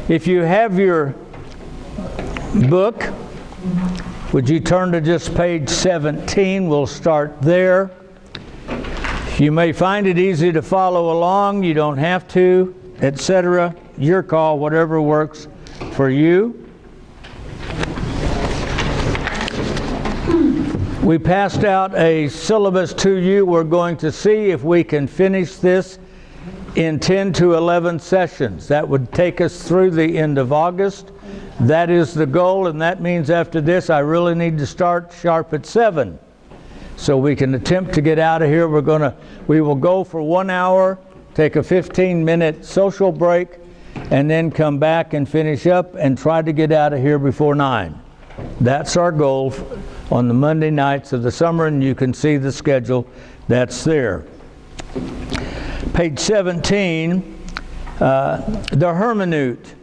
If you have your book, would you turn to just page 17? We'll start there. You may find it easy to follow along. You don't have to, etc. Your call, whatever works for you. We passed out a syllabus to you. We're going to see if we can finish this in 10 to 11 sessions. That would take us through the end of August. That is the goal, and that means after this I really need to start sharp at 7. So we can attempt to get out of here. We will go for 1 hour, take a 15-minute social break, and then come back and finish up and try to get out of here before 9. That's our goal on the Monday nights of the summer, and you can see the schedule that's there. Page 17, the hermeneut.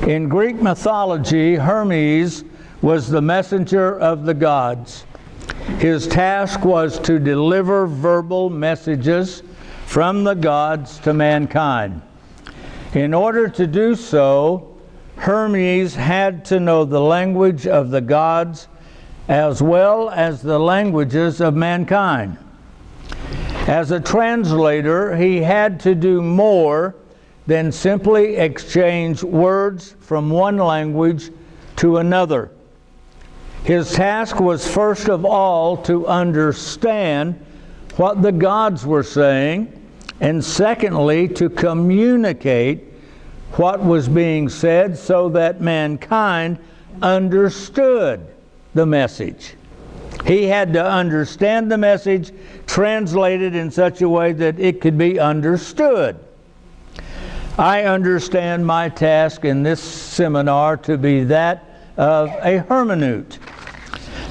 In Greek mythology, Hermes was the messenger of the gods. His task was to deliver verbal messages from the gods to mankind. In order to do so, Hermes had to know the language of the gods as well as the languages of mankind. As a translator, he had to do more than simply exchange words from one language to another. His task was first of all to understand what the gods were saying, and secondly, to communicate what was being said so that mankind understood the message. He had to understand the message, translated in such a way that it could be understood. I understand my task in this seminar to be that of a hermeneut.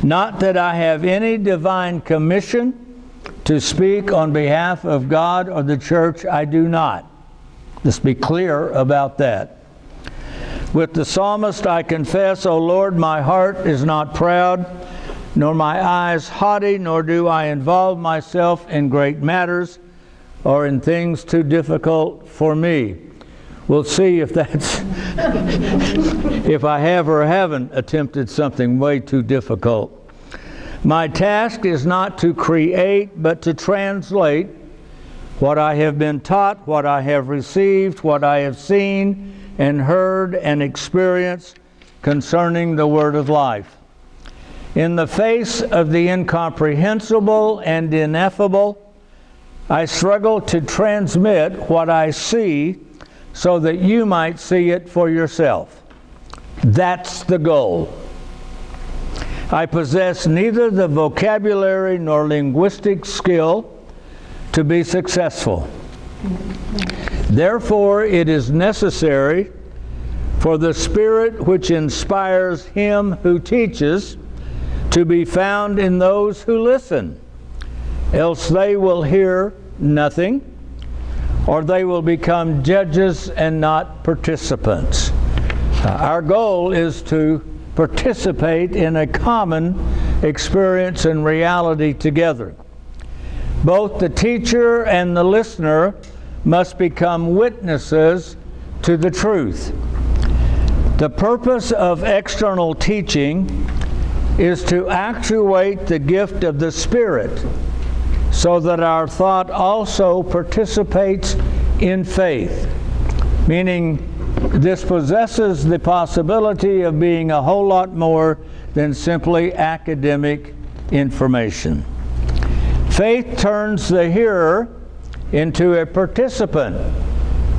Not that I have any divine commission to speak on behalf of God or the church. I do not. Let's be clear about that. With the psalmist I confess, O Lord, my heart is not proud, nor my eyes haughty, nor do I involve myself in great matters or in things too difficult for me. We'll see if that's if I have or haven't attempted something way too difficult. My task is not to create, but to translate what I have been taught, what I have received, what I have seen and heard and experienced concerning the Word of life. In the face of the incomprehensible and ineffable, I struggle to transmit what I see so that you might see it for yourself. That's the goal. I possess neither the vocabulary nor linguistic skill to be successful. Therefore, it is necessary for the Spirit which inspires him who teaches to be found in those who listen, else they will hear nothing, or they will become judges and not participants. Our goal is to participate in a common experience and reality together. Both the teacher and the listener must become witnesses to the truth. The purpose of external teaching is to actuate the gift of the Spirit so that our thought also participates in faith, meaning this possesses the possibility of being a whole lot more than simply academic information. Faith turns the hearer into a participant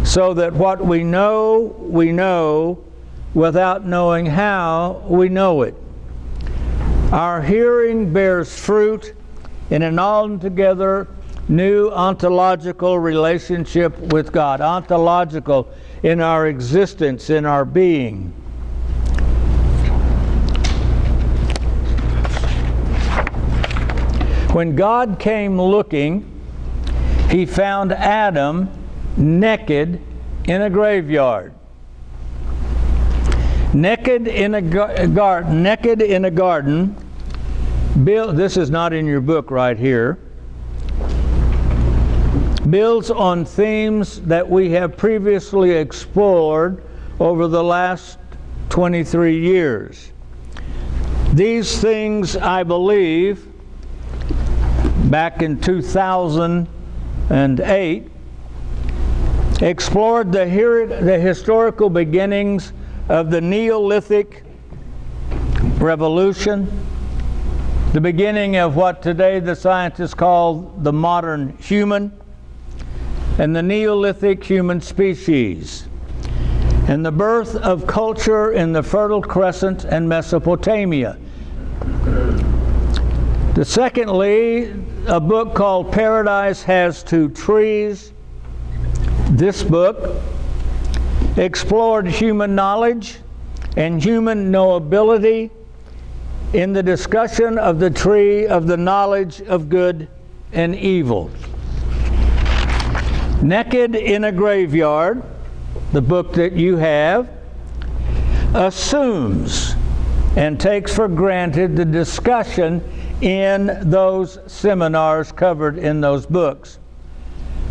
so that what we know without knowing how we know it. Our hearing bears fruit in an altogether new ontological relationship with God. Ontological in our existence, in our being. When God came looking, he found Adam naked in a graveyard. Naked in a garden. This is not in your book right here. Builds on themes that we have previously explored over the last 23 years. These things, I believe, back in 2008, explored the historical beginnings of the Neolithic Revolution, the beginning of what today the scientists call the modern human, and the Neolithic human species, and the birth of culture in the Fertile Crescent and Mesopotamia. Secondly, a book called Paradise Has Two Trees. This book explored human knowledge and human knowability in the discussion of the tree of the knowledge of good and evil. Naked in a Graveyard, the book that you have, assumes and takes for granted the discussion in those seminars covered in those books.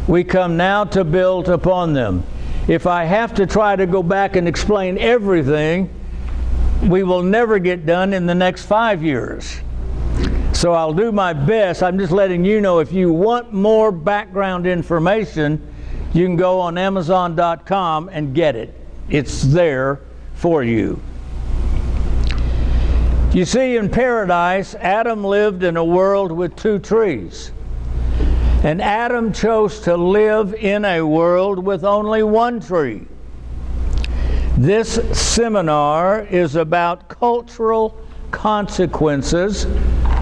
We come now to build upon them. If I have to try to go back and explain everything, we will never get done in the next 5 years. So I'll do my best. I'm just letting you know, if you want more background information, you can go on Amazon.com and get it. It's there for you. You see, in paradise, Adam lived in a world with two trees. And Adam chose to live in a world with only one tree. This seminar is about cultural consequences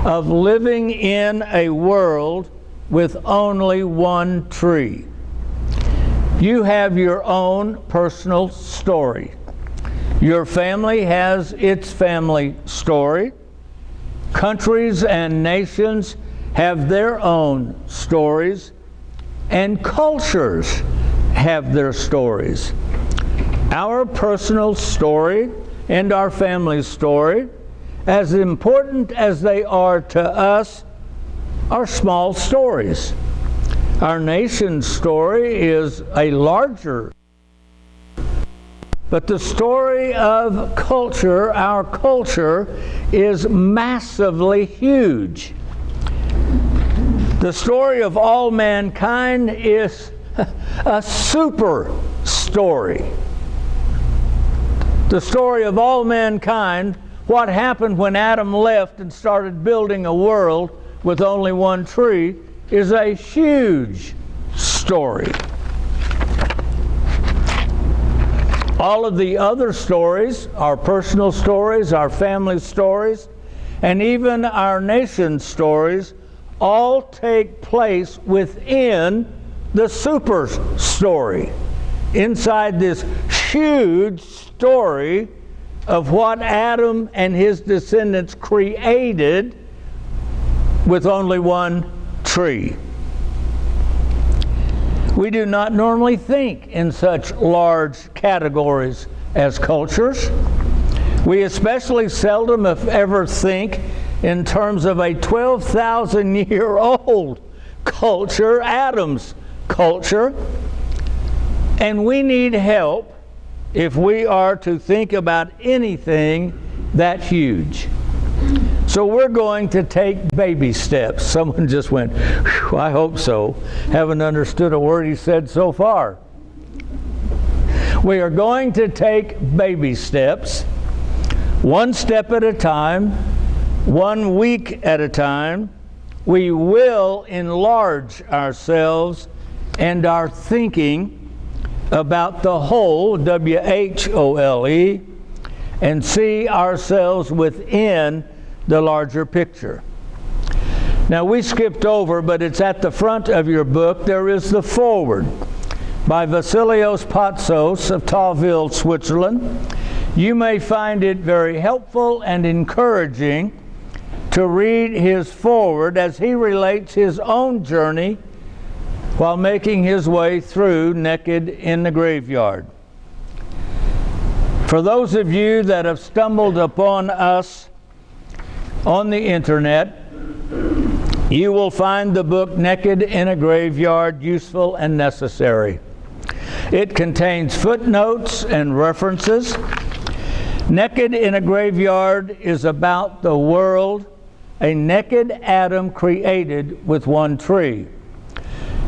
of living in a world with only one tree. You have your own personal story. Your family has its family story. Countries and nations have their own stories, and cultures have their stories. Our personal story and our family's story, as important as they are to us, are small stories. Our nation's story is a larger, but the story of culture, our culture, is massively huge. The story of all mankind is a super story. The story of all mankind, what happened when Adam left and started building a world with only one tree, is a huge story. All of the other stories, our personal stories, our family stories, and even our nation's stories, all take place within the super story, inside this huge story of what Adam and his descendants created with only one tree. We do not normally think in such large categories as cultures. We especially seldom, if ever, think in terms of a 12,000-year-old culture, Adam's culture. And we need help if we are to think about anything that huge. So we're going to take baby steps. Someone just went, "Whew, I hope so." Haven't understood a word he said so far. We are going to take baby steps, one step at a time, 1 week at a time. We will enlarge ourselves and our thinking about the whole, W-H-O-L-E, and see ourselves within the larger picture. Now, we skipped over, but it's at the front of your book. There is the foreword by Vasilios Patsos of Tauville, Switzerland. You may find it very helpful and encouraging to read his foreword as he relates his own journey while making his way through Naked in the Graveyard. For those of you that have stumbled upon us on the internet, you will find the book Naked in a Graveyard useful and necessary. It contains footnotes and references. Naked in a Graveyard is about the world, a naked Adam created with one tree.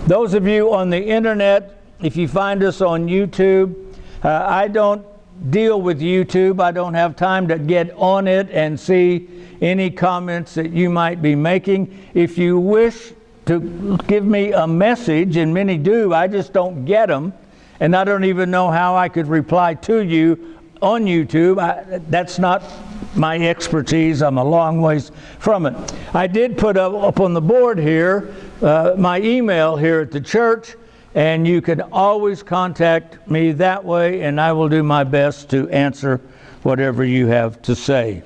Those of you on the internet, if you find us on YouTube, I don't deal with YouTube. I don't have time to get on it and see any comments that you might be making. If you wish to give me a message, and many do, I just don't get them, and I don't even know how I could reply to you on YouTube. That's not my expertise. I'm a long ways from it. I did put up on the board here my email here at the church, and you can always contact me that way, and I will do my best to answer whatever you have to say.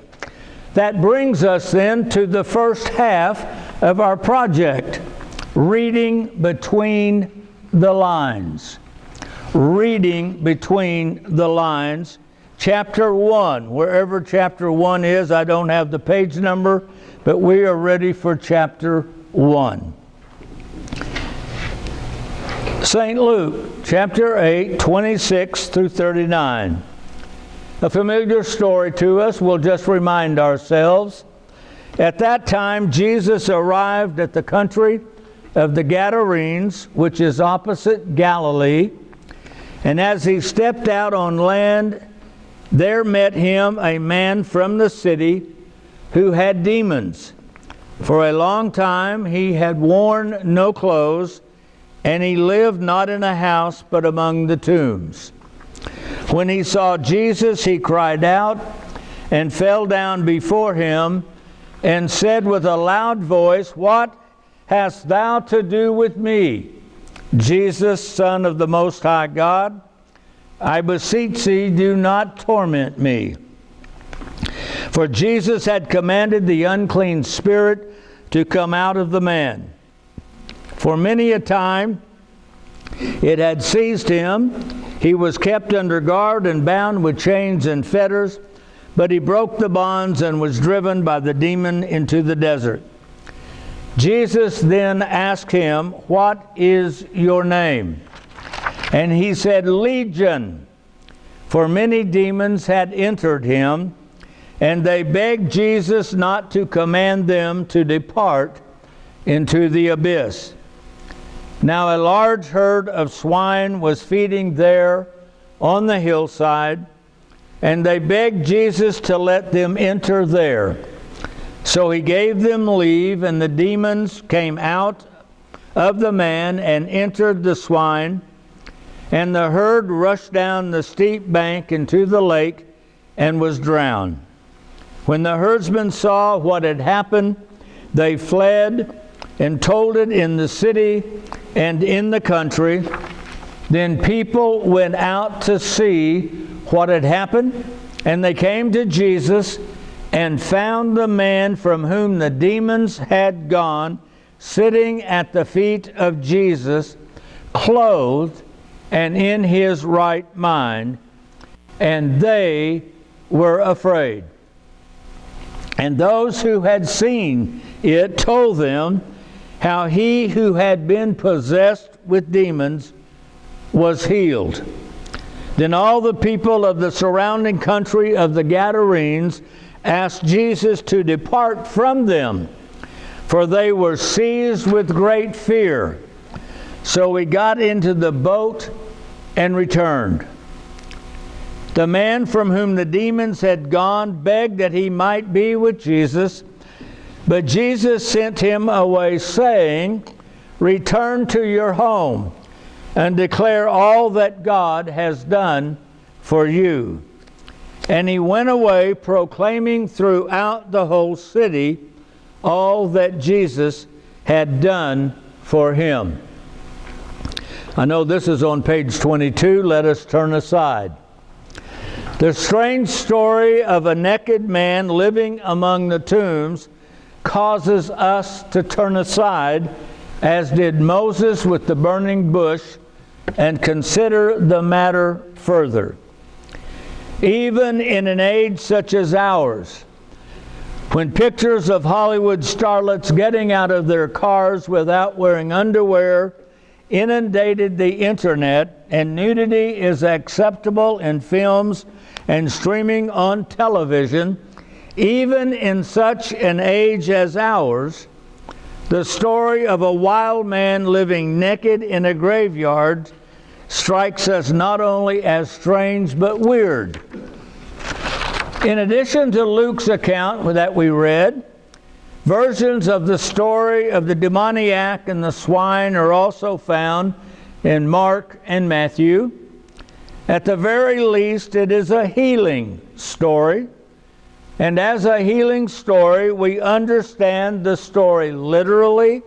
That brings us then to the first half of our project, reading between the lines. Reading between the lines. Chapter 1, wherever chapter 1 is, I don't have the page number, but we are ready for chapter 1. St. Luke, chapter 8, 26 through 39. A familiar story to us. We'll just remind ourselves. At that time, Jesus arrived at the country of the Gadarenes, which is opposite Galilee. And as he stepped out on land, there met him a man from the city who had demons. For a long time he had worn no clothes, and he lived not in a house, but among the tombs. When he saw Jesus, he cried out and fell down before him and said with a loud voice, "What hast thou to do with me, Jesus, Son of the Most High God? I beseech thee, do not torment me." For Jesus had commanded the unclean spirit to come out of the man. For many a time it had seized him. He was kept under guard and bound with chains and fetters, but he broke the bonds and was driven by the demon into the desert. Jesus then asked him, "What is your name?" And he said, "Legion," for many demons had entered him, and they begged Jesus not to command them to depart into the abyss. Now a large herd of swine was feeding there on the hillside, and they begged Jesus to let them enter there. So he gave them leave, and the demons came out of the man and entered the swine, and the herd rushed down the steep bank into the lake and was drowned. When the herdsmen saw what had happened, they fled and told it in the city and in the country. Then people went out to see what had happened, and they came to Jesus and found the man from whom the demons had gone sitting at the feet of Jesus, clothed and in his right mind, and they were afraid. And those who had seen it told them how he who had been possessed with demons was healed. Then all the people of the surrounding country of the Gadarenes asked Jesus to depart from them, for they were seized with great fear. So he got into the boat and returned. The man from whom the demons had gone begged that he might be with Jesus, but Jesus sent him away, saying, "Return to your home and declare all that God has done for you." And he went away, proclaiming throughout the whole city all that Jesus had done for him. I know this is on page 22. Let us turn aside. The strange story of a naked man living among the tombs causes us to turn aside, as did Moses with the burning bush, and consider the matter further. Even in an age such as ours, when pictures of Hollywood starlets getting out of their cars without wearing underwear inundated the internet, and nudity is acceptable in films and streaming on television, even in such an age as ours, the story of a wild man living naked in a graveyard strikes us not only as strange but weird. In addition to Luke's account that we read, versions of the story of the demoniac and the swine are also found in Mark and Matthew. At the very least, it is a healing story. And as a healing story, we understand the story literally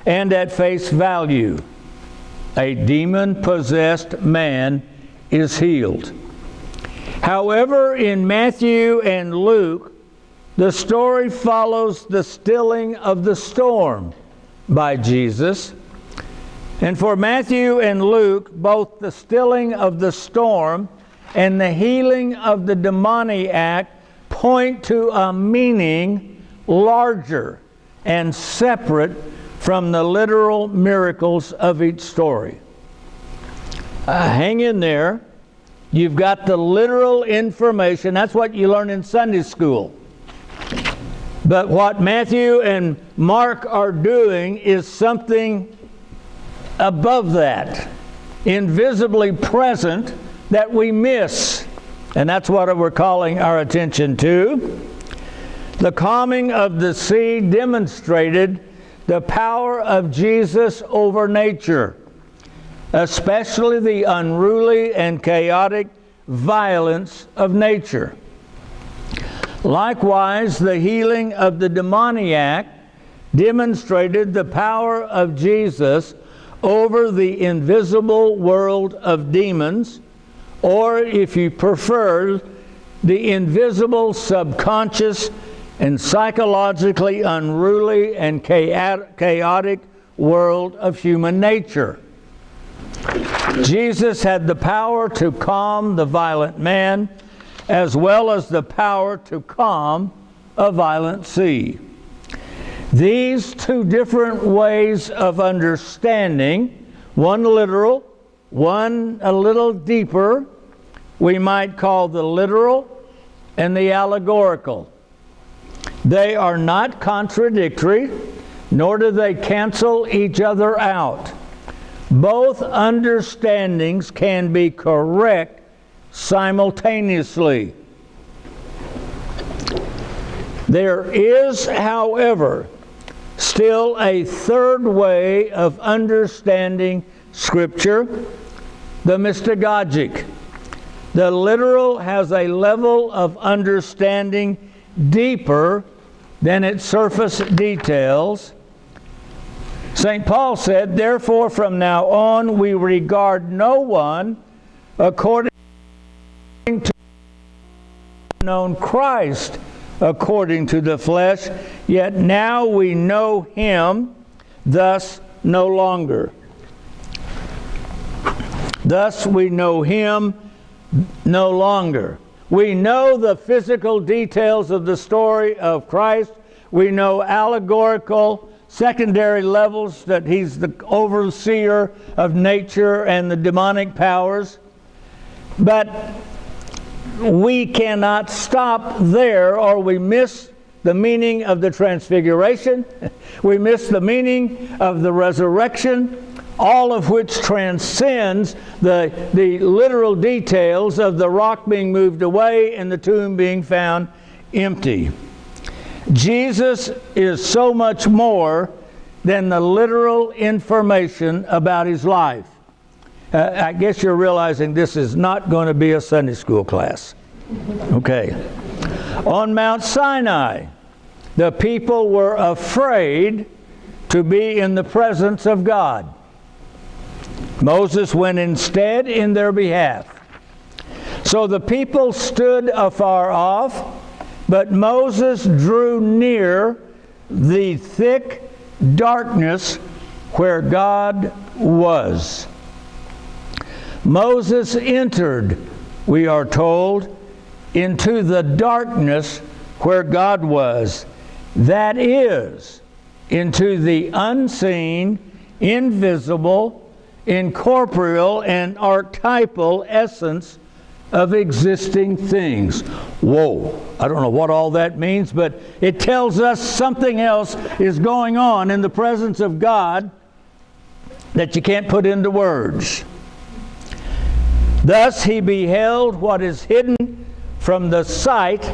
and at face value. A demon-possessed man is healed. However, in Matthew and Luke, the story follows the stilling of the storm by Jesus. And for Matthew and Luke, both the stilling of the storm and the healing of the demoniac point to a meaning larger and separate from the literal miracles of each story. Hang in there. You've got the literal information. That's what you learn in Sunday school. But what Matthew and Mark are doing is something above that, invisibly present, that we miss. And that's what we're calling our attention to. The calming of the sea demonstrated the power of Jesus over nature, especially the unruly and chaotic violence of nature. Likewise, the healing of the demoniac demonstrated the power of Jesus over the invisible world of demons, or if you prefer, the invisible, subconscious, and psychologically unruly and chaotic world of human nature. Jesus had the power to calm the violent man, as well as the power to calm a violent sea. These two different ways of understanding, one literal, one a little deeper, we might call the literal and the allegorical. They are not contradictory, nor do they cancel each other out. Both understandings can be correct simultaneously. There is, however, still a third way of understanding Scripture, the mystagogic. The literal has a level of understanding deeper than its surface details. St. Paul said, "Therefore from now on we regard no one according to known Christ according to the flesh, yet now we know him thus no longer." Thus we know him no longer. We know the physical details of the story of Christ. We know allegorical, secondary levels, that he's the overseer of nature and the demonic powers. But we cannot stop there, or we miss the meaning of the transfiguration. We miss the meaning of the resurrection, all of which transcends the literal details of the rock being moved away and the tomb being found empty. Jesus is so much more than the literal information about his life. I guess you're realizing this is not going to be a Sunday school class. Okay. On Mount Sinai, the people were afraid to be in the presence of God. Moses went instead in their behalf. So the people stood afar off, but Moses drew near the thick darkness where God was. Moses entered, we are told, into the darkness where God was. That is, into the unseen, invisible, incorporeal and archetypal essence of existing things. Whoa, I don't know what all that means, but it tells us something else is going on in the presence of God that you can't put into words. Thus he beheld what is hidden from the sight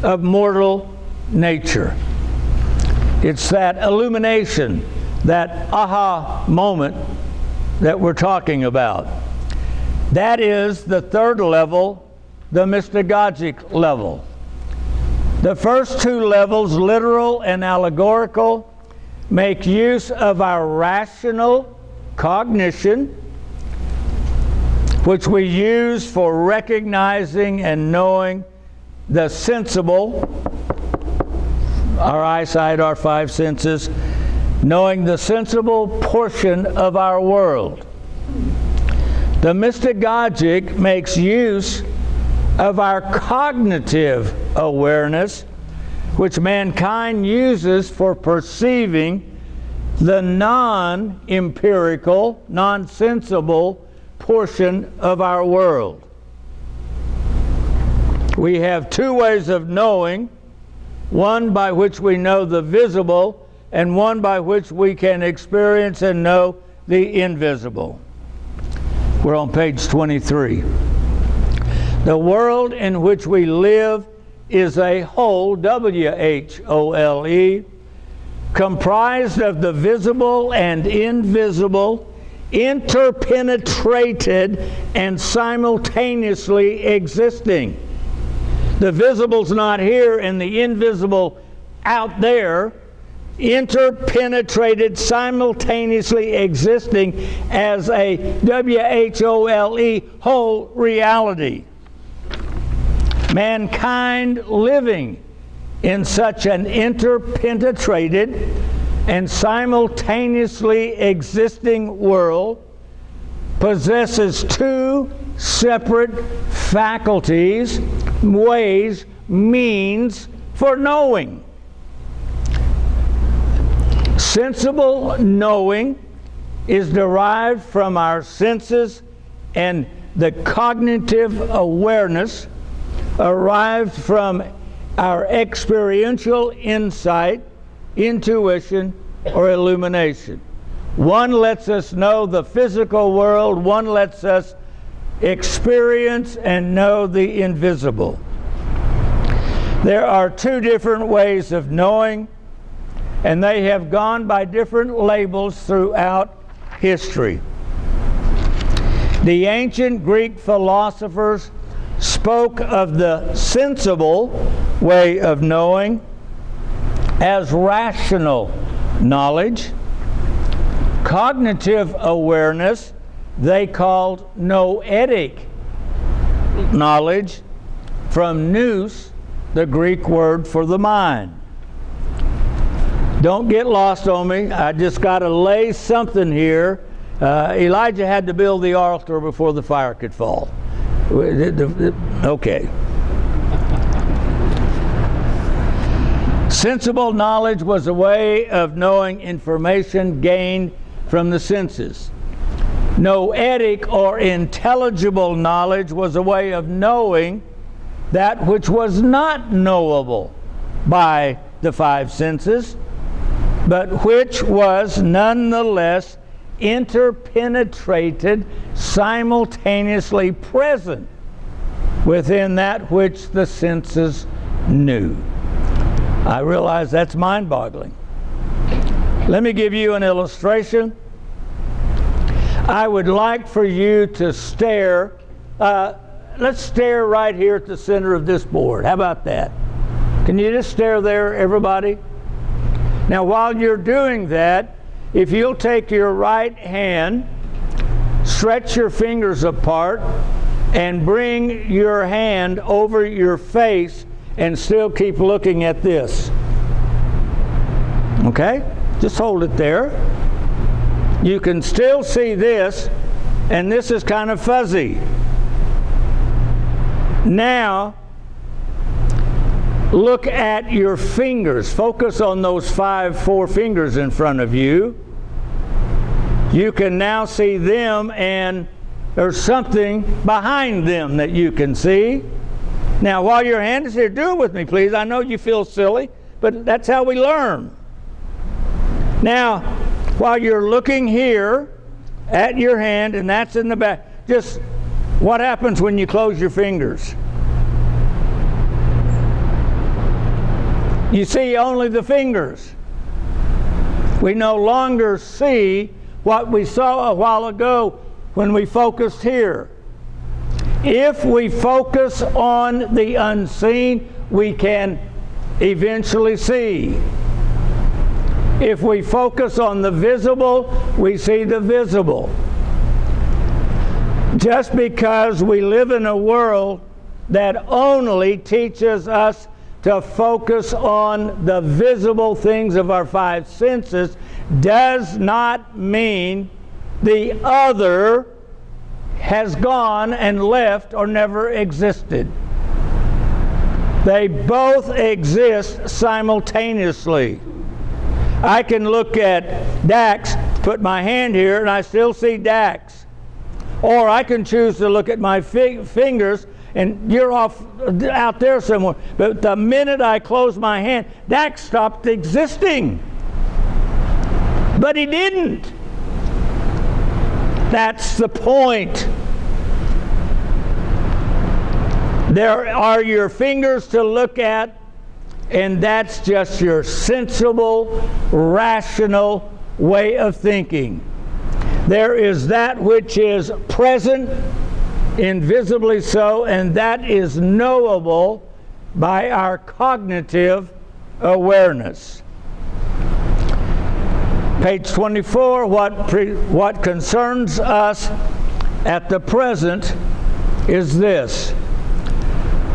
of mortal nature. It's that illumination, that aha moment that we're talking about. That is the third level, the mystagogic level. The first two levels, literal and allegorical, make use of our rational cognition, which we use for recognizing and knowing the sensible, our eyesight, our five senses, knowing the sensible portion of our world. The mystagogic makes use of our cognitive awareness, which mankind uses for perceiving the non-empirical, non-sensible portion of our world. We have two ways of knowing, one by which we know the visible and one by which we can experience and know the invisible. We're on page 23. The world in which we live is a whole, W-H-O-L-E, comprised of the visible and invisible, interpenetrated and simultaneously existing. The visible's not here and the invisible out there, interpenetrated, simultaneously existing as a W-H-O-L-E whole reality. Mankind living in such an interpenetrated and simultaneously existing world possesses two separate faculties, ways, means for knowing. Sensible knowing is derived from our senses, and the cognitive awareness arrived from our experiential insight, intuition, or illumination. One lets us know the physical world, one lets us experience and know the invisible. There are two different ways of knowing, and they have gone by different labels throughout history. The ancient Greek philosophers spoke of the sensible way of knowing as rational knowledge. Cognitive awareness they called noetic knowledge, from nous, the Greek word for the mind. Don't get lost on me. I just got to lay something here. Elijah had to build the altar before the fire could fall. Okay. Sensible knowledge was a way of knowing information gained from the senses. Noetic or intelligible knowledge was a way of knowing that which was not knowable by the five senses, but which was nonetheless interpenetrated, simultaneously present within that which the senses knew. I realize that's mind-boggling. Let me give you an illustration. I would like for you to stare. Let's stare right here at the center of this board. How about that? Can you just stare there, everybody? Now, while you're doing that, if you'll take your right hand, stretch your fingers apart, and bring your hand over your face and still keep looking at this. Okay? Just hold it there. You can still see this, and this is kind of fuzzy. Now, look at your fingers. Focus on those four fingers in front of you. You can now see them, and there's something behind them that you can see. Now, while your hand is here, do it with me, please. I know you feel silly, but that's how we learn. Now, while you're looking here at your hand, and that's in the back, just what happens when you close your fingers? You see only the fingers. We no longer see what we saw a while ago when we focused here. If we focus on the unseen, we can eventually see. If we focus on the visible, we see the visible. Just because we live in a world that only teaches us to focus on the visible things of our five senses does not mean the other has gone and left or never existed. They both exist simultaneously. I can look at Dax, put my hand here, and I still see Dax. Or I can choose to look at my fingers, and you're off out there somewhere. But the minute I close my hand, Dax stopped existing. But he didn't. That's the point. There are your fingers to look at, and that's just your sensible, rational way of thinking. There is that which is present, invisibly so, and that is knowable by our cognitive awareness. Page 24, what concerns us at the present is this.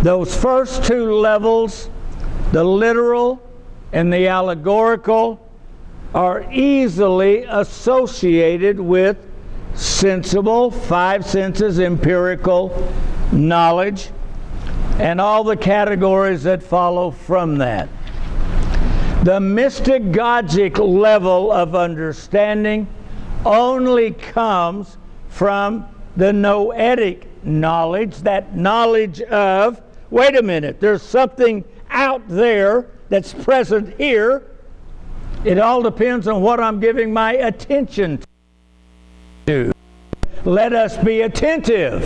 Those first two levels, the literal and the allegorical, are easily associated with sensible, five senses, empirical knowledge, and all the categories that follow from that. The mystagogic level of understanding only comes from the noetic knowledge, that knowledge of, wait a minute, there's something out there that's present here. It all depends on what I'm giving my attention to. Let us be attentive.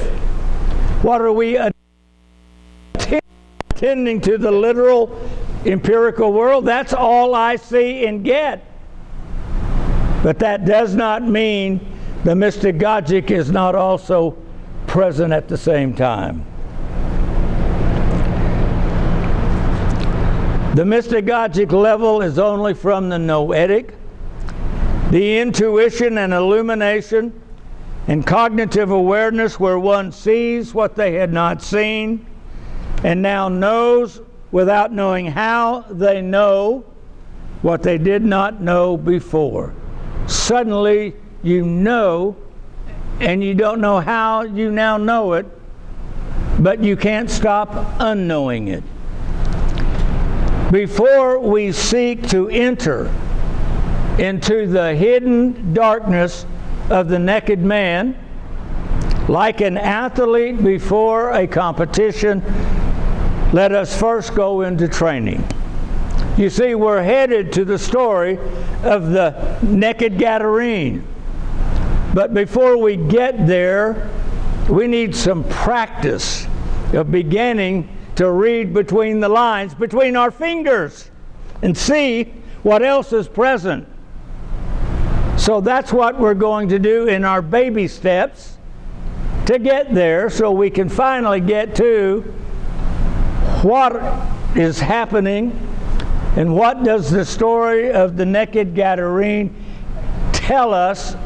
What are we attending to? The literal, empirical world? That's all I see and get. But that does not mean the mystagogic is not also present at the same time. The mystagogic level is only from the noetic. The intuition and illumination and cognitive awareness where one sees what they had not seen and now knows without knowing how they know what they did not know before. Suddenly you know, and you don't know how you now know it, but you can't stop unknowing it. Before we seek to enter into the hidden darkness of the naked man, like an athlete before a competition, let us first go into training. You see, we're headed to the story of the naked Gadarene. But before we get there, we need some practice of beginning to read between the lines, between our fingers, and see what else is present. So that's what we're going to do in our baby steps to get there, so we can finally get to what is happening and what does the story of the naked Gadarene tell us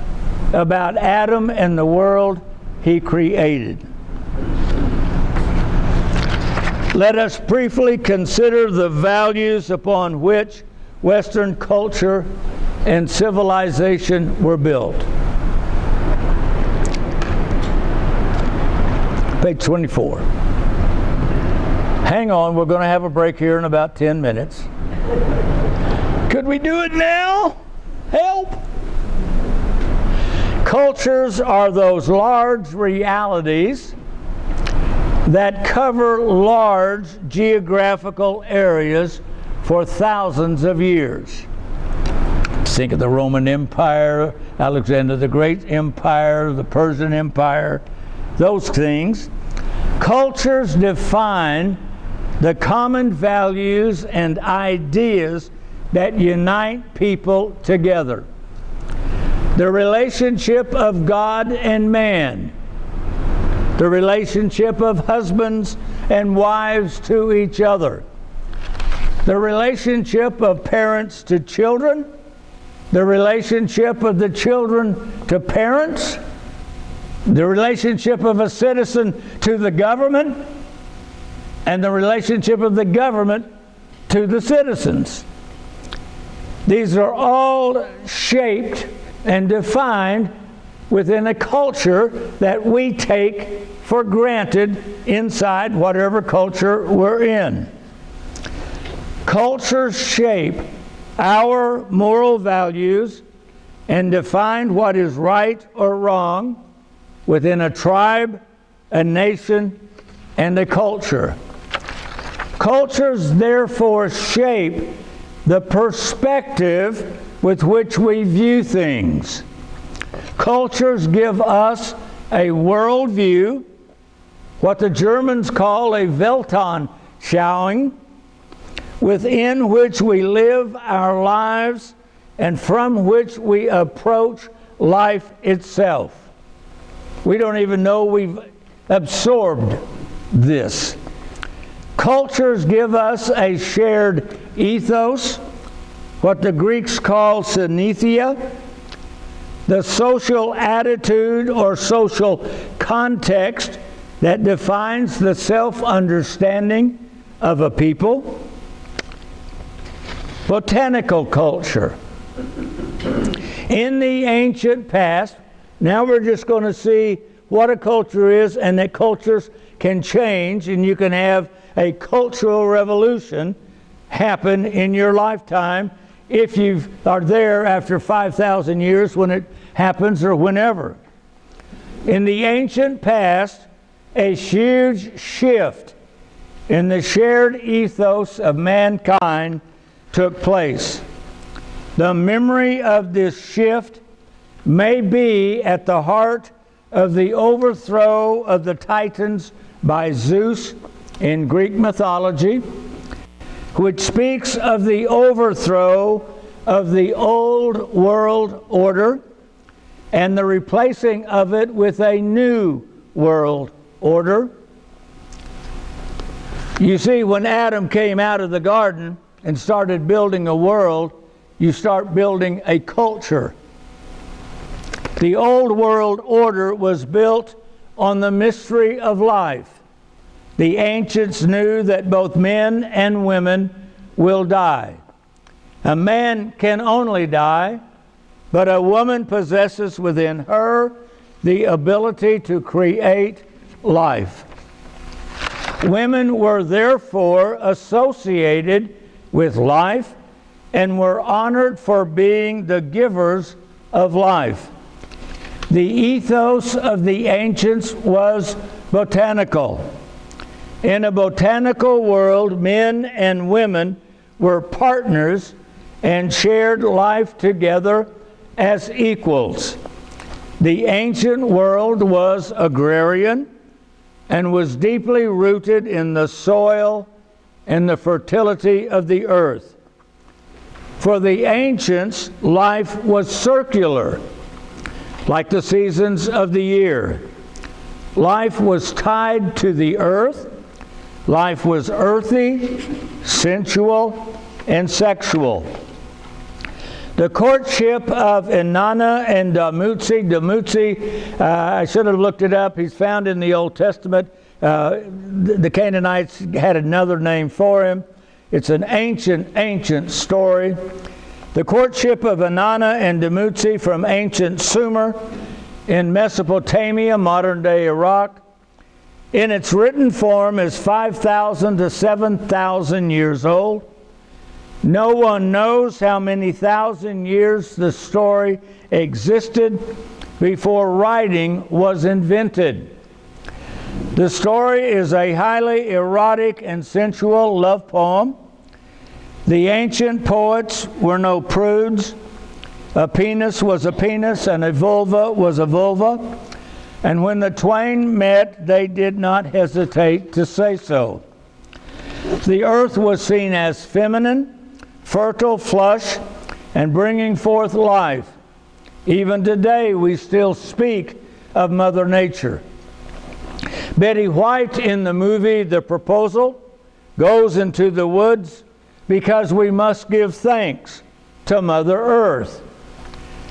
about Adam and the world he created. Let us briefly consider the values upon which Western culture and civilization were built. Page 24. Hang on, we're going to have a break here in about 10 minutes. Could we do it now? Help! Cultures are those large realities that cover large geographical areas for thousands of years. Think of the Roman Empire, Alexander the Great Empire, the Persian Empire, those things. Cultures define the common values and ideas that unite people together. The relationship of God and man, the relationship of husbands and wives to each other, the relationship of parents to children, the relationship of the children to parents, the relationship of a citizen to the government, and the relationship of the government to the citizens. These are all shaped and defined within a culture that we take for granted inside whatever culture we're in. Cultures shape our moral values and define what is right or wrong within a tribe, a nation, and a culture. Cultures therefore shape the perspective with which we view things. Cultures give us a worldview, what the Germans call a Weltanschauung, within which we live our lives and from which we approach life itself. We don't even know we've absorbed this. Cultures give us a shared ethos, what the Greeks call synethia, the social attitude or social context that defines the self-understanding of a people. Botanical culture. In the ancient past, now we're just going to see what a culture is, and that cultures can change, and you can have a cultural revolution happen in your lifetime if you are there after 5,000 years when it happens, or whenever. In the ancient past, a huge shift in the shared ethos of mankind took place. The memory of this shift may be at the heart of the overthrow of the Titans by Zeus in Greek mythology, which speaks of the overthrow of the old world order and the replacing of it with a new world order. You see, when Adam came out of the garden and started building a world, you start building a culture. The old world order was built on the mystery of life. The ancients knew that both men and women will die. A man can only die, but a woman possesses within her the ability to create life. Women were therefore associated with life and were honored for being the givers of life. The ethos of the ancients was botanical. In a botanical world, men and women were partners and shared life together as equals. The ancient world was agrarian and was deeply rooted in the soil and the fertility of the earth. For the ancients, life was circular, like the seasons of the year. Life was tied to the earth. Life was earthy, sensual, and sexual. The courtship of Inanna and Dumuzi, I should have looked it up. He's found in the Old Testament. The Canaanites had another name for him. It's an ancient story. The courtship of Inanna and Dumuzi from ancient Sumer in Mesopotamia, modern-day Iraq, in its written form is 5,000 to 7,000 years old. No one knows how many thousand years the story existed, before writing was invented. The story is a highly erotic and sensual love poem. The ancient poets were no prudes. A penis was a penis and a vulva was a vulva. And when the twain met, they did not hesitate to say so. The earth was seen as feminine, fertile, flush, and bringing forth life. Even today, we still speak of Mother Nature. Betty White in the movie The Proposal goes into the woods because we must give thanks to Mother Earth.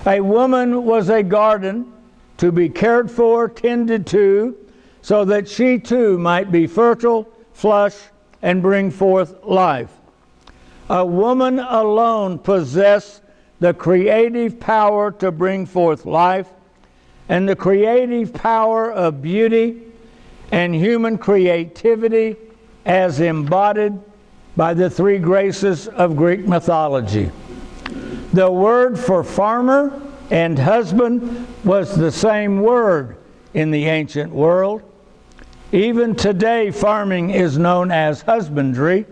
A woman was a garden to be cared for, tended to, so that she too might be fertile, flush, and bring forth life. A woman alone possessed the creative power to bring forth life and the creative power of beauty and human creativity as embodied by the three graces of Greek mythology. The word for farmer and husband was the same word in the ancient world. Even today, farming is known as husbandry.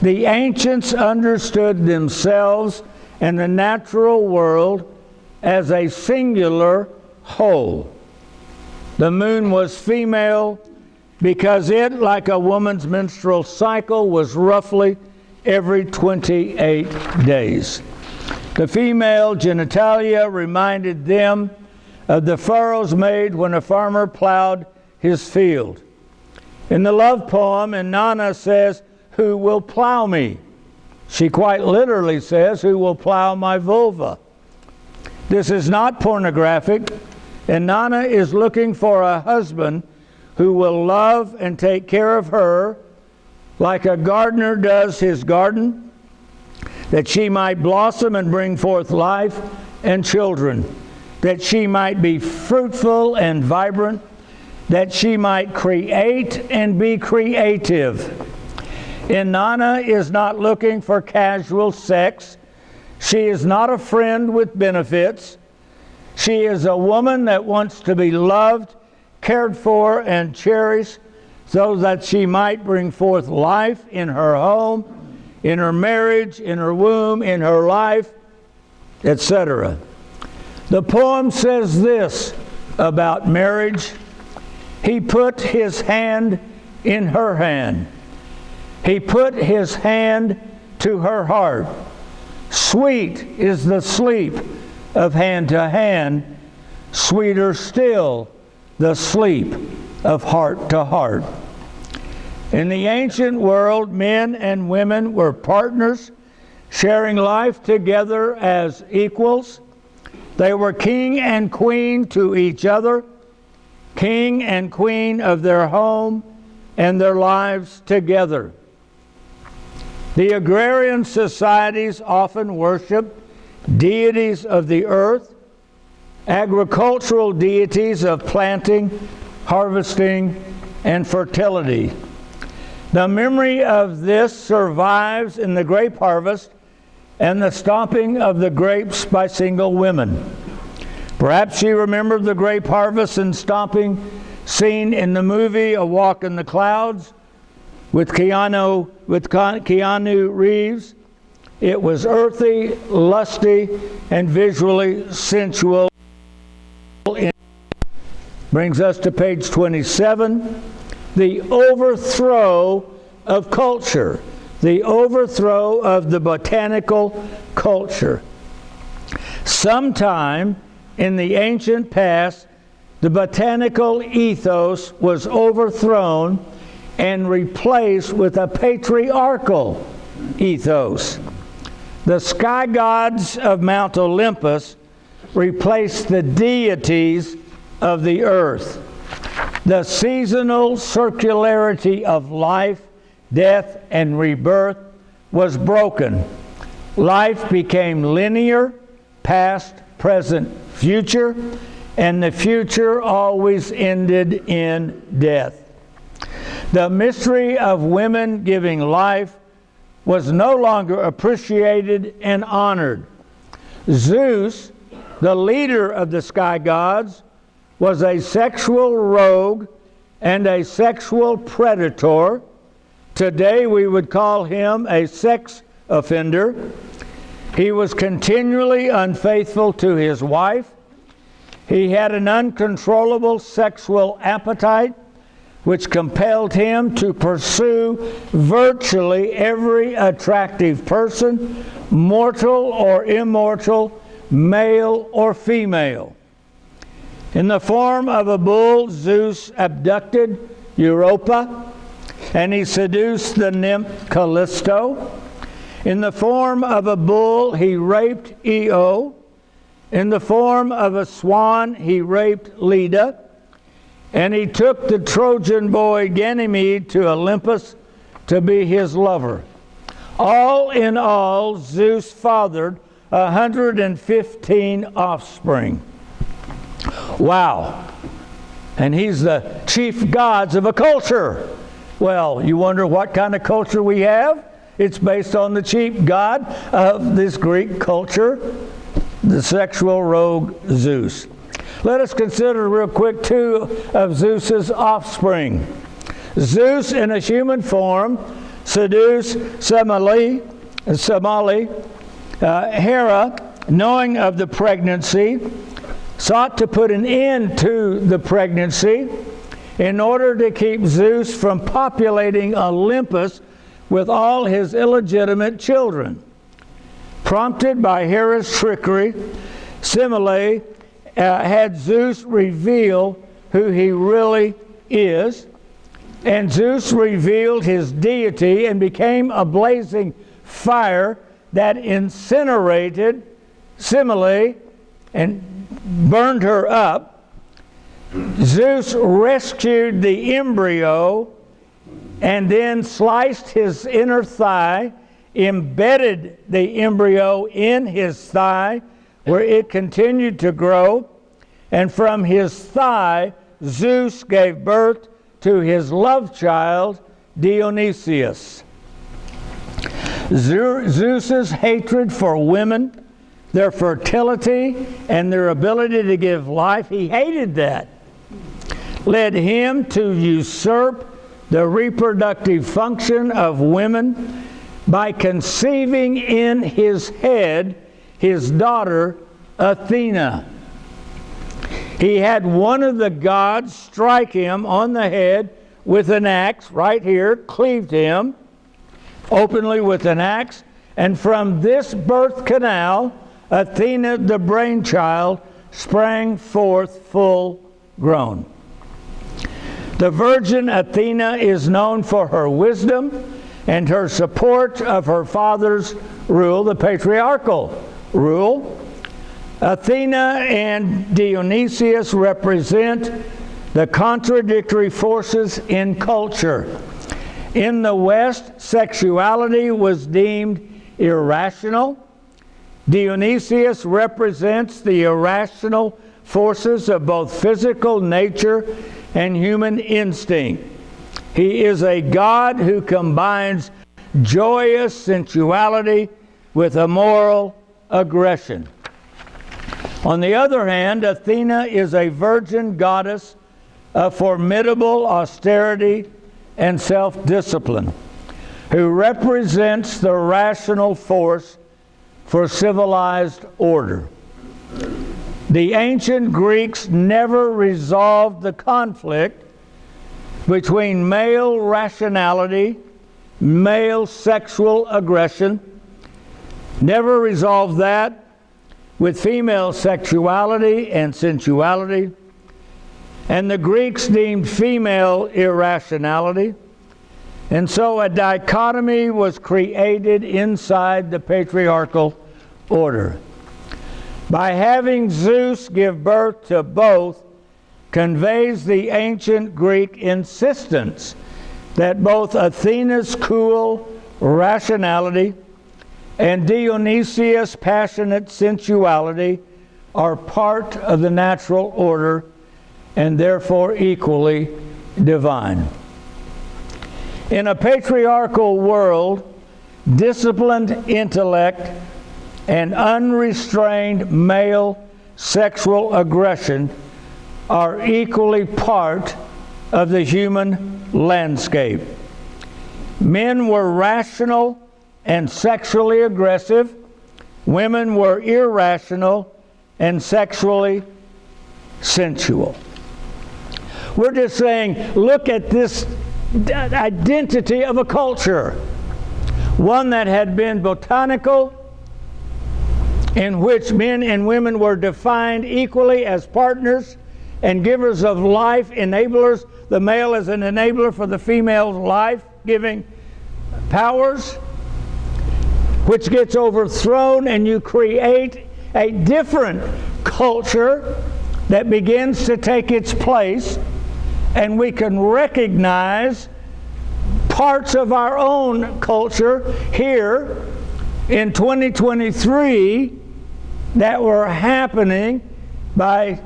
The ancients understood themselves and the natural world as a singular whole. The moon was female because it, like a woman's menstrual cycle, was roughly every 28 days. The female genitalia reminded them of the furrows made when a farmer plowed his field. In the love poem, Inanna says, "Who will plow me?" She quite literally says, "Who will plow my vulva?" This is not pornographic. Inanna is looking for a husband who will love and take care of her like a gardener does his garden, that she might blossom and bring forth life and children, that she might be fruitful and vibrant, that she might create and be creative. Inanna is not looking for casual sex. She is not a friend with benefits. She is a woman that wants to be loved, cared for, and cherished so that she might bring forth life in her home, in her marriage, in her womb, in her life, etc. The poem says this about marriage: he put his hand in her hand. He put his hand to her heart. Sweet is the sleep of hand to hand, sweeter still the sleep of heart to heart. In the ancient world, men and women were partners, sharing life together as equals. They were king and queen to each other, king and queen of their home and their lives together. The agrarian societies often worshiped deities of the earth, agricultural deities of planting, harvesting, and fertility. The memory of this survives in the grape harvest and the stomping of the grapes by single women. Perhaps you remember the grape harvest and stomping seen in the movie A Walk in the Clouds with Keanu Reeves. It was earthy, lusty, and visually sensual. Brings us to page 27. The overthrow of culture. The overthrow of the botanical culture. Sometime in the ancient past, the botanical ethos was overthrown and replaced with a patriarchal ethos. The sky gods of Mount Olympus replaced the deities of the earth. The seasonal circularity of life, death, and rebirth was broken. Life became linear, past, present, future, and the future always ended in death. The mystery of women giving life was no longer appreciated and honored. Zeus the leader of the sky gods, was a sexual rogue and a sexual predator. Today we would call him a sex offender. He was continually unfaithful to his wife. He had an uncontrollable sexual appetite, which compelled him to pursue virtually every attractive person, mortal or immortal, male or female. In the form of a bull, Zeus abducted Europa, and he seduced the nymph Callisto. In the form of a bull, he raped Io. In the form of a swan, he raped Leda. And he took the Trojan boy Ganymede to Olympus to be his lover. All in all, Zeus fathered 115 offspring. Wow. And he's the chief gods of a culture. Well, you wonder what kind of culture we have? It's based on the chief god of this Greek culture, the sexual rogue Zeus. Let us consider real quick two of Zeus's offspring. Zeus in a human form seduced Semele. Hera, knowing of the pregnancy, sought to put an end to the pregnancy in order to keep Zeus from populating Olympus with all his illegitimate children. Prompted by Hera's trickery, Semele had Zeus reveal who he really is, and Zeus revealed his deity and became a blazing fire that incinerated Semele and burned her up. Zeus rescued the embryo and then sliced his inner thigh, embedded the embryo in his thigh, where it continued to grow, and from his thigh Zeus gave birth to his love child, Dionysius. Zeus's hatred for women, their fertility, and their ability to give life, he hated that, led him to usurp the reproductive function of women by conceiving in his head his daughter Athena. He had one of the gods strike him on the head with an axe, right here, cleaved him openly with an axe, and from this birth canal, Athena, the brainchild, sprang forth full grown. The virgin Athena is known for her wisdom and her support of her father's rule, the patriarchal rule. Athena and Dionysius represent the contradictory forces in culture. In the West, sexuality was deemed irrational. Dionysius represents the irrational forces of both physical nature and human instinct. He is a god who combines joyous sensuality with immoral aggression. On the other hand, Athena is a virgin goddess of formidable austerity and self-discipline, who represents the rational force for civilized order. The ancient Greeks never resolved the conflict between male rationality, male sexual aggression, never resolved that with female sexuality and sensuality, and the Greeks deemed female irrationality, and so a dichotomy was created inside the patriarchal order. By having Zeus give birth to both conveys the ancient Greek insistence that both Athena's cool rationality and Dionysius' passionate sensuality are part of the natural order and therefore equally divine. In a patriarchal world, disciplined intellect and unrestrained male sexual aggression are equally part of the human landscape. Men were rational and sexually aggressive. Women were irrational and sexually sensual. We're just saying, look at this identity of a culture. One that had been botanical, in which men and women were defined equally as partners and givers of life, enablers. The male is an enabler for the female's life-giving powers, which gets overthrown, and you create a different culture that begins to take its place, and we can recognize parts of our own culture here in 2023 that were happening by,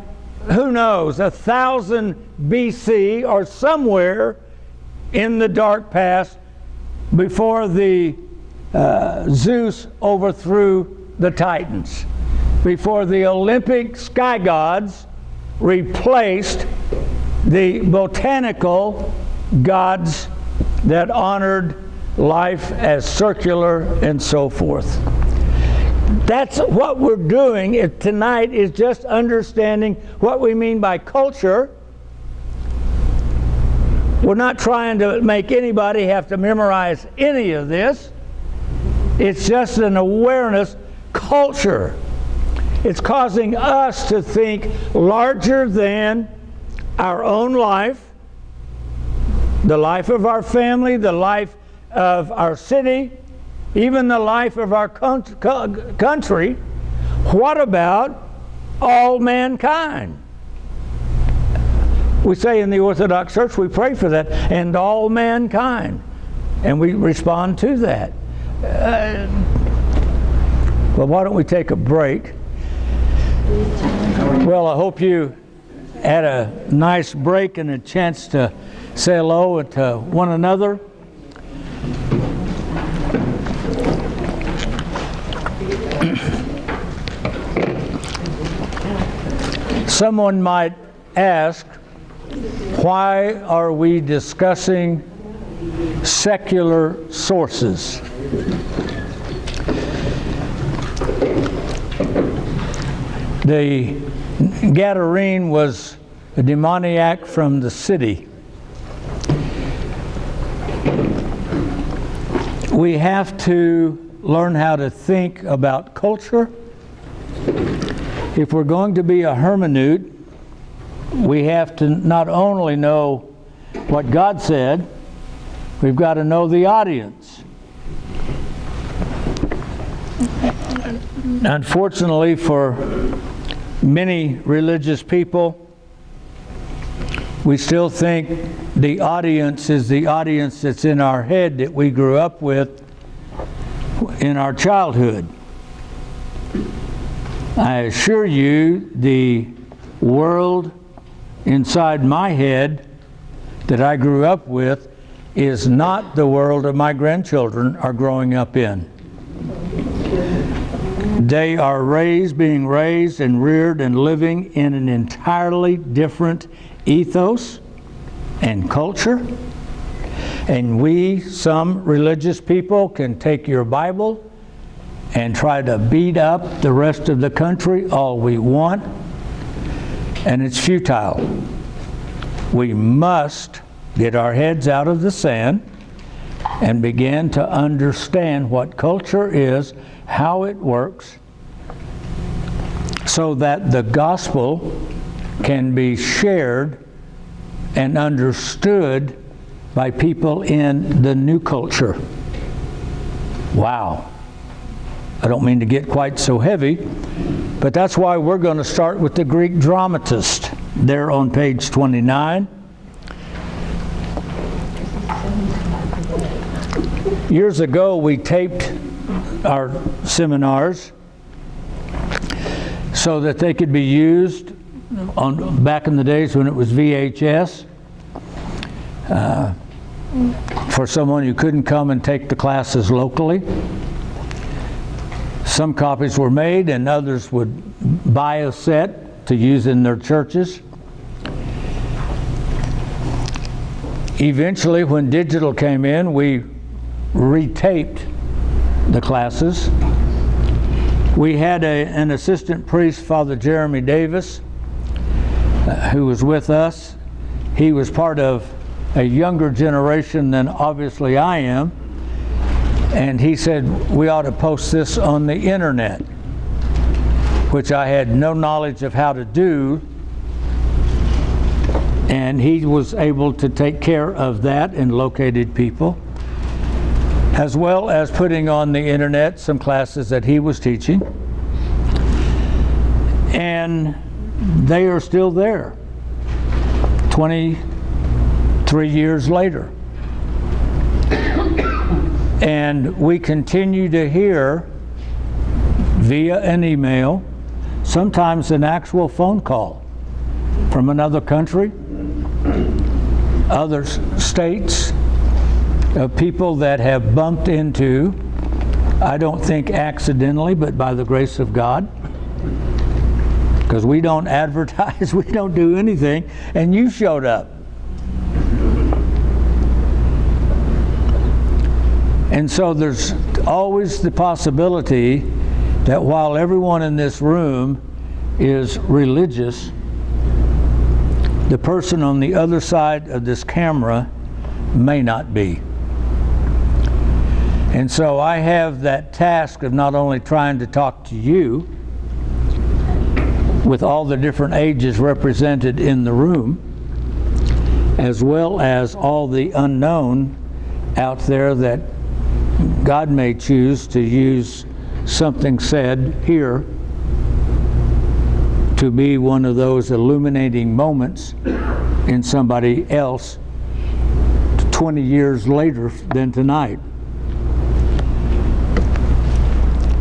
who knows, 1000 BC or somewhere in the dark past before the Zeus overthrew the Titans, before the Olympic sky gods replaced the botanical gods that honored life as circular and so forth. That's what we're doing tonight, is just understanding what we mean by culture. We're not trying to make anybody have to memorize any of this. It's just an awareness. Culture. It's causing us to think larger than our own life, the life of our family, the life of our city, even the life of our country. What about all mankind? We say in the Orthodox Church, we pray for that, and all mankind. And we respond to that. Well, why don't we take a break? Well, I hope you had a nice break and a chance to say hello to one another. Someone might ask, why are we discussing secular sources? The Gadarene was a demoniac from the city. We have to learn how to think about culture. If we're going to be a hermeneut, we have to not only know what God said, we've got to know the audience. Unfortunately, for many religious people, we still think the audience is the audience that's in our head that we grew up with in our childhood. I assure you, the world inside my head that I grew up with is not the world of my grandchildren are growing up in. They are being raised and reared and living in an entirely different ethos and culture. And we, some religious people, can take your Bible and try to beat up the rest of the country all we want, and it's futile. We must get our heads out of the sand and begin to understand what culture is, how it works, so that the gospel can be shared and understood by people in the new culture. Wow. I don't mean to get quite so heavy, but that's why we're going to start with the Greek dramatist there on page 29. Years ago, we taped our seminars so that they could be used back in the days when it was VHS, for someone who couldn't come and take the classes locally. Some copies were made and others would buy a set to use in their churches. Eventually, when digital came in, we retaped the classes. We had an assistant priest, Father Jeremy Davis, who was with us. He was part of a younger generation than obviously I am, and he said we ought to post this on the internet, which I had no knowledge of how to do, and he was able to take care of that and located people, as well as putting on the internet some classes that he was teaching, and they are still there 23 years later. And we continue to hear via an email, sometimes an actual phone call from another country, other states, of people that have bumped into, I don't think accidentally, but by the grace of God, because we don't advertise, we don't do anything, and you showed up. And so there's always the possibility that while everyone in this room is religious, the person on the other side of this camera may not be. And so I have that task of not only trying to talk to you with all the different ages represented in the room, as well as all the unknown out there that God may choose to use something said here to be one of those illuminating moments in somebody else 20 years later than tonight.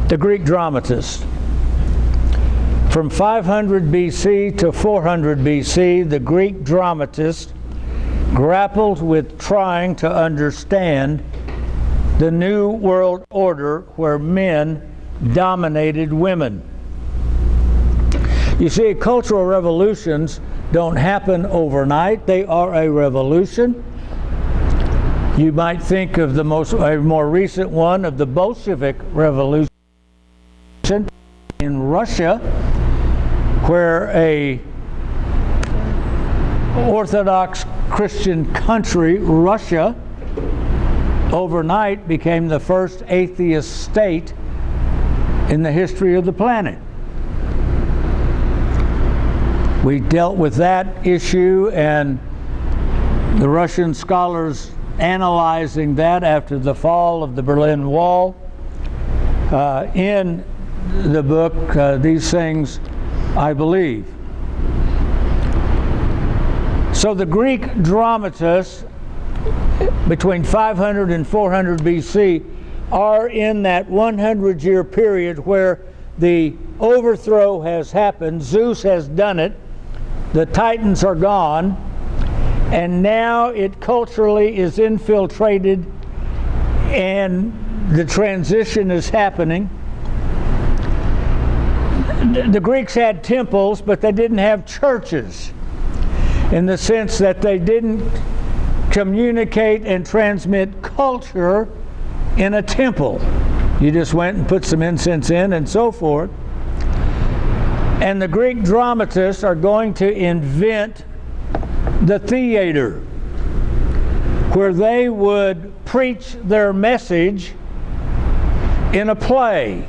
The Greek dramatist. From 500 BC to 400 BC, the Greek dramatist grappled with trying to understand the new world order where men dominated women. You see, cultural revolutions don't happen overnight. They are a revolution. You might think of a more recent one of the Bolshevik Revolution in Russia, where a Orthodox Christian country, Russia, overnight became the first atheist state in the history of the planet. We dealt with that issue, and the Russian scholars analyzing that after the fall of the Berlin Wall in the book, These Things I Believe. So the Greek dramatists between 500 and 400 BC are in that 100-year period where the overthrow has happened. Zeus has done it. The Titans are gone. And now it culturally is infiltrated and the transition is happening. The Greeks had temples, but they didn't have churches, in the sense that they didn't communicate and transmit culture in a temple. You just went and put some incense in and so forth. And the Greek dramatists are going to invent the theater, where they would preach their message in a play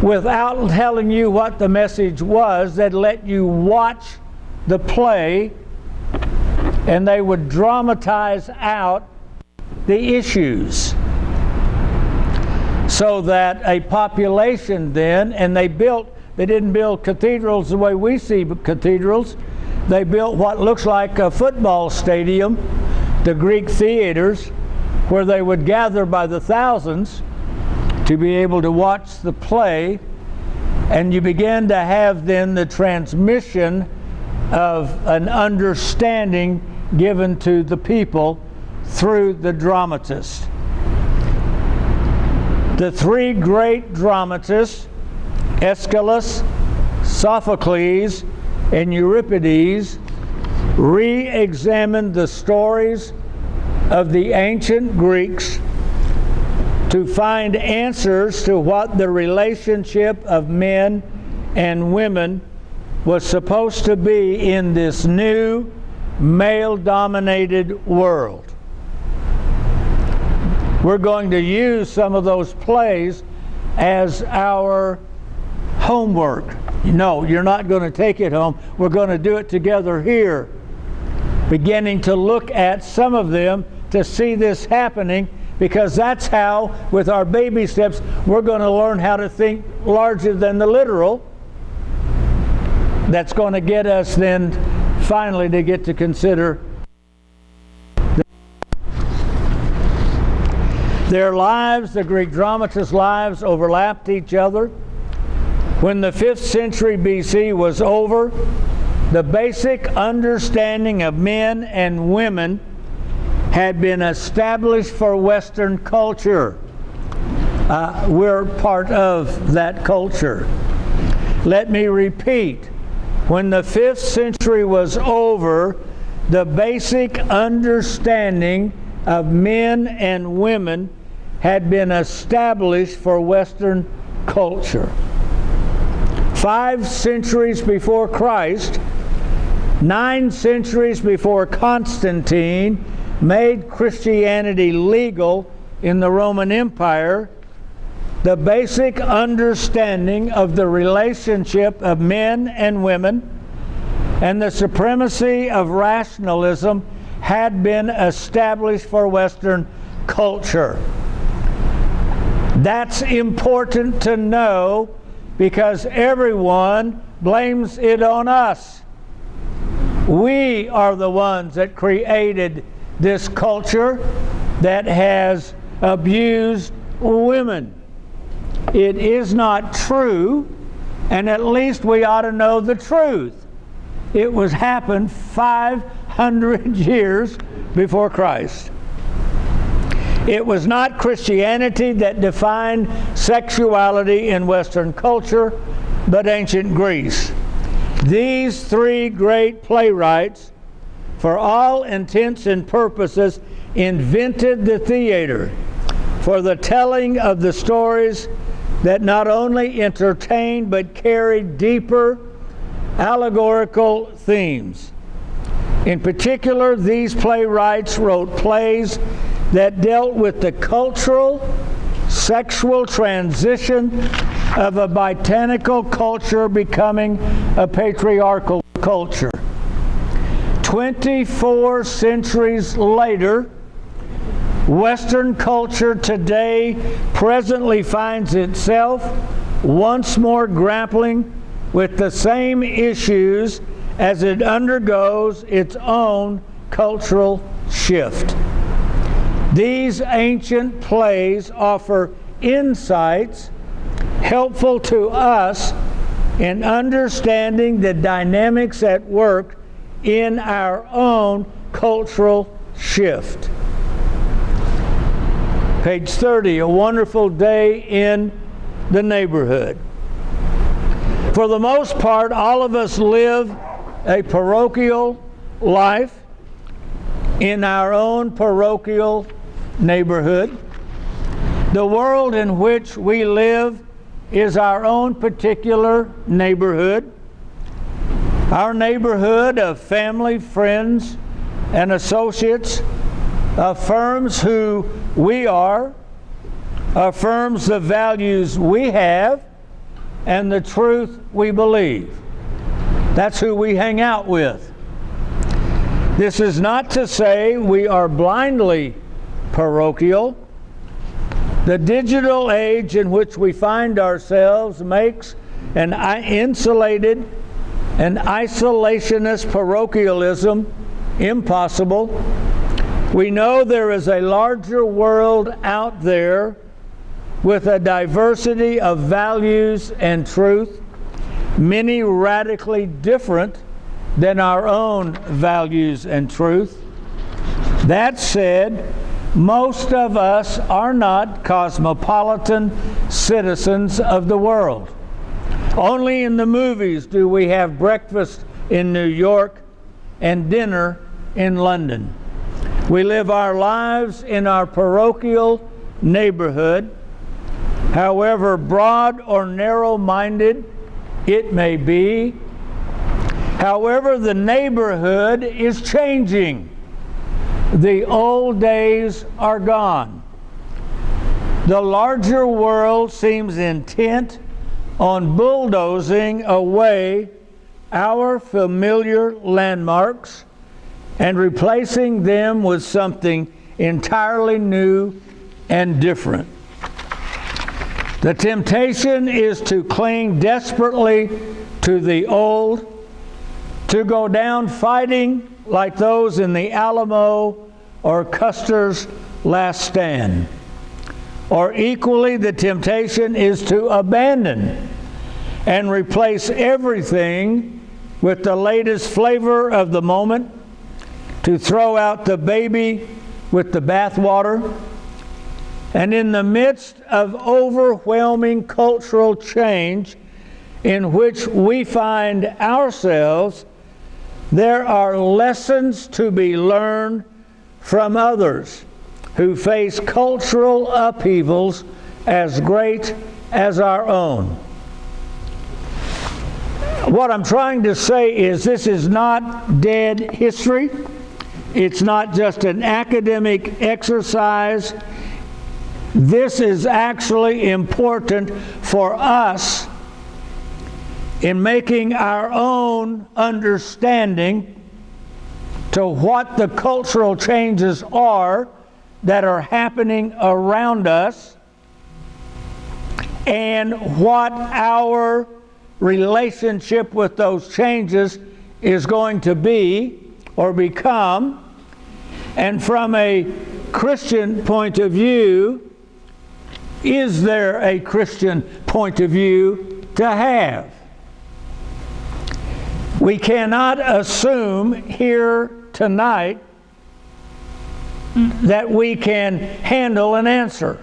without telling you what the message was. They'd let you watch the play, and they would dramatize out the issues, so that a population then, and they didn't build cathedrals the way we see cathedrals. They built what looks like a football stadium, the Greek theaters, where they would gather by the thousands to be able to watch the play. And you begin to have then the transmission of an understanding given to the people through the dramatist. The three great dramatists Aeschylus, Sophocles, and Euripides re-examined the stories of the ancient Greeks to find answers to what the relationship of men and women was supposed to be in this new male-dominated world. We're going to use some of those plays as our homework. No, you're not going to take it home. We're going to do it together here, beginning to look at some of them to see this happening, because that's how, with our baby steps, we're going to learn how to think larger than the literal. That's going to get us then finally to get to consider their lives. The Greek dramatists' lives overlapped each other. When the 5th century BC was over, the basic understanding of men and women had been established for Western culture. We're part of that culture. Let me repeat. When the 5th century was over, the basic understanding of men and women had been established for Western culture. 5 centuries before Christ, 9 centuries before Constantine made Christianity legal in the Roman Empire, the basic understanding of the relationship of men and women and the supremacy of rationalism had been established for Western culture. That's important to know, because everyone blames it on us. We are the ones that created this culture that has abused women. It is not true, and at least we ought to know the truth. It was happened 500 years before Christ. It was not Christianity that defined sexuality in Western culture, but ancient Greece. These 3 great playwrights, for all intents and purposes, invented the theater for the telling of the stories that not only entertained but carried deeper allegorical themes. In particular, these playwrights wrote plays that dealt with the cultural, sexual transition of a botanical culture becoming a patriarchal culture. 24 centuries later, Western culture today presently finds itself once more grappling with the same issues as it undergoes its own cultural shift. These ancient plays offer insights helpful to us in understanding the dynamics at work in our own cultural shift. Page 30, A Wonderful Day in the Neighborhood. For the most part, all of us live a parochial life in our own parochial neighborhood. The world in which we live is our own particular neighborhood. Our neighborhood of family, friends, and associates affirms who we are, affirms the values we have, and the truth we believe. That's who we hang out with. This is not to say we are blindly parochial. The digital age in which we find ourselves makes an insulated and isolationist parochialism impossible. We know there is a larger world out there with a diversity of values and truth, many radically different than our own values and truth. That said, most of us are not cosmopolitan citizens of the world. Only in the movies do we have breakfast in New York and dinner in London. We live our lives in our parochial neighborhood, however broad or narrow-minded it may be. However, the neighborhood is changing. The old days are gone. The larger world seems intent on bulldozing away our familiar landmarks and replacing them with something entirely new and different. The temptation is to cling desperately to the old, to go down fighting like those in the Alamo or Custer's Last Stand. Or equally, the temptation is to abandon and replace everything with the latest flavor of the moment, to throw out the baby with the bathwater. And in the midst of overwhelming cultural change in which we find ourselves, there are lessons to be learned from others who face cultural upheavals as great as our own. What I'm trying to say is this is not dead history. It's not just an academic exercise. This is actually important for us in making our own understanding to what the cultural changes are that are happening around us and what our relationship with those changes is going to be or become. And from a Christian point of view, is there a Christian point of view to have? We cannot assume here tonight that we can handle an answer.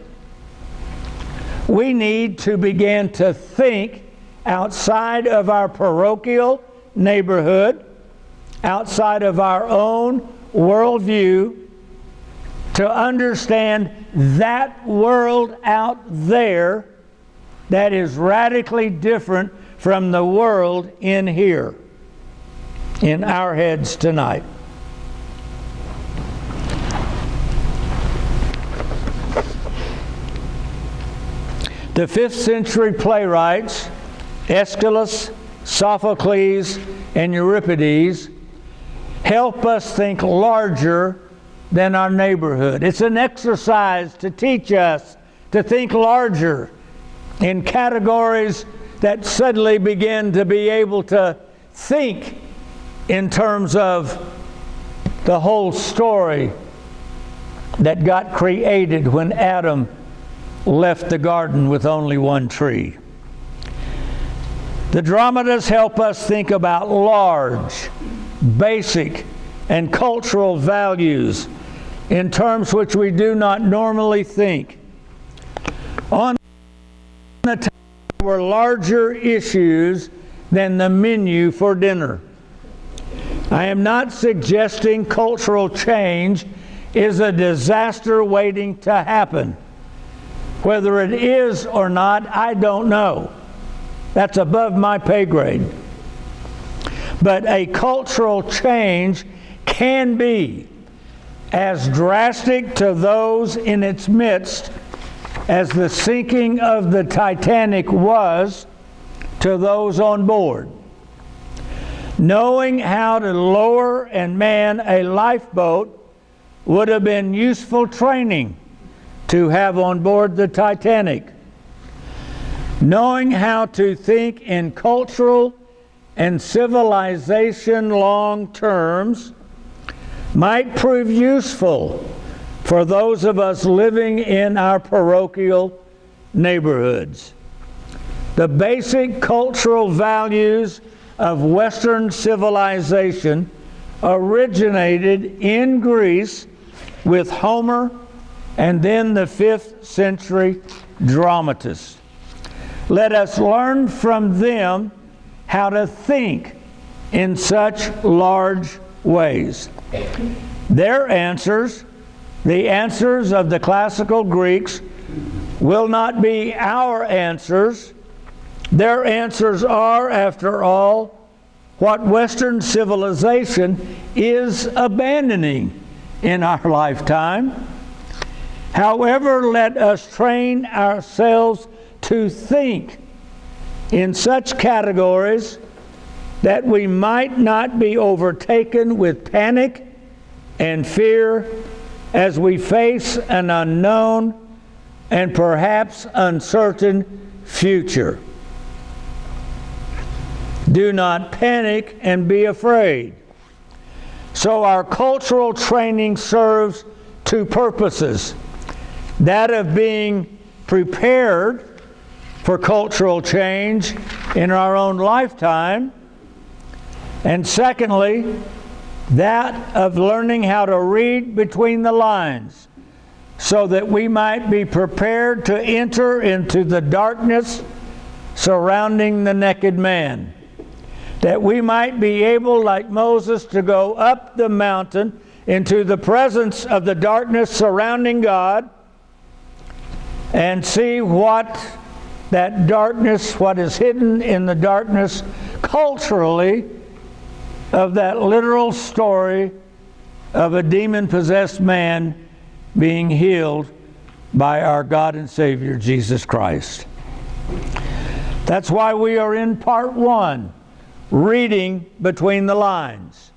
We need to begin to think outside of our parochial neighborhood, outside of our own worldview, to understand that world out there that is radically different from the world in here, in our heads tonight. The 5th century playwrights, Aeschylus, Sophocles, and Euripides, help us think larger than our neighborhood. It's an exercise to teach us to think larger in categories that suddenly begin to be able to think in terms of the whole story that got created when Adam left the garden with only one tree. The dramatists help us think about large, basic, and cultural values in terms which we do not normally think. On the table were larger issues than the menu for dinner. I am not suggesting cultural change is a disaster waiting to happen. Whether it is or not, I don't know. That's above my pay grade. But a cultural change can be as drastic to those in its midst as the sinking of the Titanic was to those on board. Knowing how to lower and man a lifeboat would have been useful training to have on board the Titanic. Knowing how to think in cultural and civilization long terms might prove useful for those of us living in our parochial neighborhoods. The basic cultural values of Western civilization originated in Greece with Homer and then the 5th century dramatists. Let us learn from them how to think in such large ways. Their answers, the answers of the classical Greeks, will not be our answers. Their answers are, after all, what Western civilization is abandoning in our lifetime. However, let us train ourselves to think in such categories that we might not be overtaken with panic and fear as we face an unknown and perhaps uncertain future. Do not panic and be afraid. So our cultural training serves two purposes. That of being prepared for cultural change in our own lifetime, and secondly, that of learning how to read between the lines so that we might be prepared to enter into the darkness surrounding the naked man, that we might be able, like Moses, to go up the mountain into the presence of the darkness surrounding God and see what that darkness, what is hidden in the darkness culturally of that literal story of a demon-possessed man being healed by our God and Savior Jesus Christ. That's why we are in part 1, reading between the lines.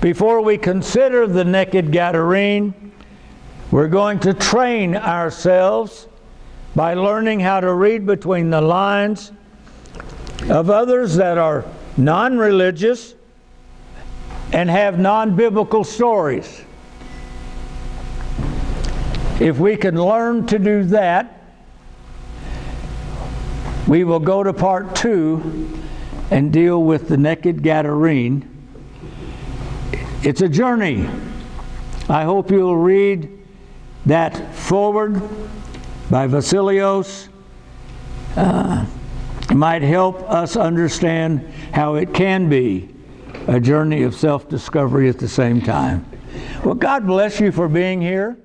Before we consider the naked Gadarene, we're going to train ourselves by learning how to read between the lines of others that are non-religious and have non-biblical stories. If we can learn to do that, we will go to part 2 and deal with the naked Gadarene. It's a journey. I hope you'll read that forward by Vasilios. It might help us understand how it can be a journey of self-discovery at the same time. Well, God bless you for being here.